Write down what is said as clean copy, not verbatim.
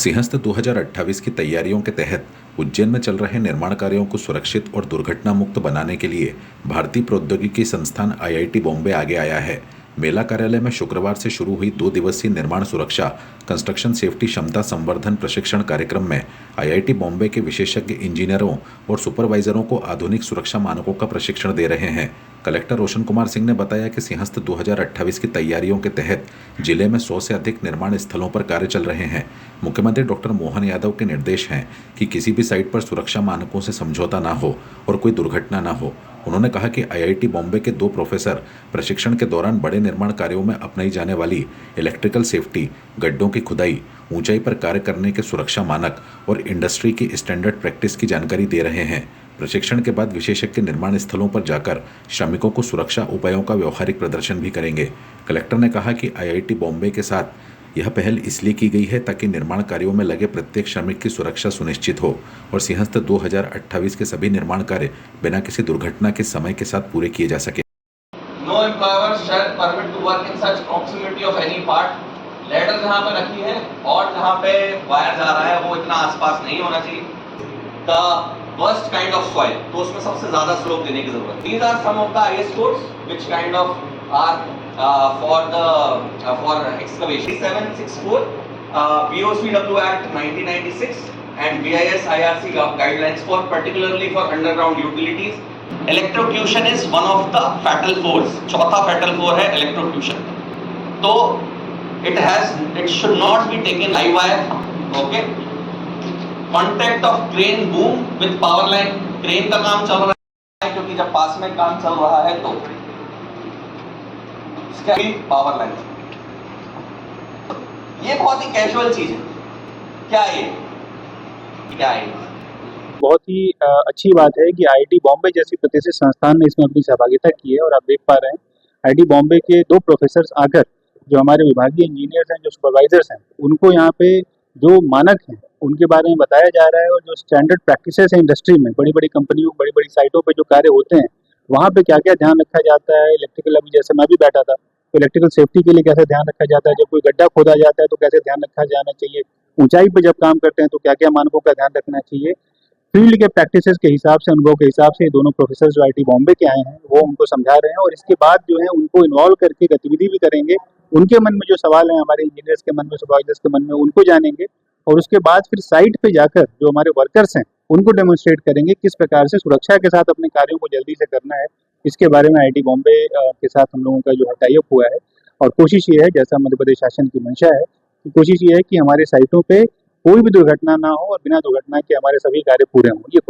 सिंहस्थ 2028 की तैयारियों के तहत उज्जैन में चल रहे निर्माण कार्यों को सुरक्षित और दुर्घटना मुक्त बनाने के लिए भारतीय प्रौद्योगिकी संस्थान आईआईटी बॉम्बे आगे आया है। मेला कार्यालय में शुक्रवार से शुरू हुई 2 दिवसीय निर्माण सुरक्षा कंस्ट्रक्शन सेफ्टी क्षमता संवर्धन प्रशिक्षण कार्यक्रम में आईआईटी बॉम्बे के विशेषज्ञ इंजीनियरों और सुपरवाइजरों को आधुनिक सुरक्षा मानकों का प्रशिक्षण दे रहे हैं। कलेक्टर रोशन कुमार सिंह ने बताया कि सिंहस्थ 2028 की तैयारियों के तहत जिले में 100 से अधिक निर्माण स्थलों पर कार्य चल रहे हैं। मुख्यमंत्री डॉक्टर मोहन यादव के निर्देश हैं कि किसी भी साइट पर सुरक्षा मानकों से समझौता ना हो और कोई दुर्घटना ना हो। उन्होंने कहा कि आईआईटी बॉम्बे के 2 प्रोफेसर प्रशिक्षण के दौरान बड़े निर्माण कार्यों में अपनाई जाने वाली इलेक्ट्रिकल सेफ्टी, गड्ढों की खुदाई, ऊंचाई पर कार्य करने के सुरक्षा मानक और इंडस्ट्री की स्टैंडर्ड प्रैक्टिस की जानकारी दे रहे हैं। प्रशिक्षण के बाद विशेषज्ञ निर्माण स्थलों पर जाकर श्रमिकों को सुरक्षा उपायों का व्यवहारिक प्रदर्शन भी करेंगे। कलेक्टर ने कहा कि आईआईटी बॉम्बे के साथ यह पहल इसलिए की गई है ताकि निर्माण कार्यों में लगे प्रत्येक श्रमिक की सुरक्षा सुनिश्चित हो और सिंहस्थ 2028 के सभी निर्माण कार्य बिना किसी दुर्घटना के समय के साथ पूरे किए जा सके। No employer shall permit to work in such proximity of any part. Ladder जहाँ पे रखी है और जहाँ पे वायर जा रहा है वो इतना आसपास नहीं होना चाहिए। The worst kind of soil, तो उसमें सबसे ज़्यादा स्लोप देने की जरूरत है। These are some of the IS codes which kind of are for excavation. 764 BOCW Act 1996 and BIS IRC guidelines for particularly for underground utilities. Electrocution is one of the fatal fours. चौथा fatal four है electrocution. तो it should not be taken high wire. Okay. Contact of crane boom with power line. Crane का काम चल रहा है क्योंकि जब पास में काम चल रहा है तो इसका भी पावर लाइन। ये बहुत ही कैजुअल चीज है। क्या है बहुत ही अच्छी बात है कि आईआईटी बॉम्बे जैसी प्रतिष्ठित संस्थान ने इसमें अपनी सहभागिता की है और आप देख पा रहे हैं आईआईटी बॉम्बे के 2 प्रोफेसर आकर जो हमारे विभागीय इंजीनियर्स हैं, जो सुपरवाइजर्स हैं, उनको यहाँ पे जो मानक हैं उनके बारे में बताया जा रहा है और जो स्टैंडर्ड प्रैक्टिसेस हैं इंडस्ट्री में, बड़ी बड़ी कंपनियों, बड़ी बड़ी साइटों पे जो कार्य होते हैं वहाँ पे क्या क्या ध्यान रखा जाता है। इलेक्ट्रिकल, अभी जैसे मैं भी बैठा था तो इलेक्ट्रिकल सेफ्टी के लिए कैसे ध्यान रखा जाता है, जब कोई गड्ढा खोदा जाता है तो कैसे ध्यान रखा जाना चाहिए, ऊंचाई पर जब काम करते हैं तो क्या क्या मानकों का ध्यान रखना चाहिए। फील्ड के प्रैक्टिसेस के हिसाब से, अनुभव के हिसाब से ये दोनों प्रोफेसर जो आईआईटी बॉम्बे के आए हैं वो उनको समझा रहे हैं और इसके बाद जो है उनको इन्वॉल्व करके गतिविधि भी करेंगे। उनके मन में जो सवाल है हमारे इंजीनियर्स के मन में, सुपरवाइजर्स के मन में, उनको जानेंगे और उसके बाद फिर साइट पे जाकर जो हमारे वर्कर्स हैं उनको डेमोन्स्ट्रेट करेंगे किस प्रकार से सुरक्षा के साथ अपने कार्यों को जल्दी से करना है। इसके बारे में आईआईटी बॉम्बे के साथ हम लोगों का जो है टाई अप हुआ है और कोशिश ये है, जैसा मध्य प्रदेश शासन की मंशा है, कोशिश ये है कि हमारे साइटों पे कोई भी दुर्घटना ना हो और बिना दुर्घटना के हमारे सभी कार्य पूरे हों। ये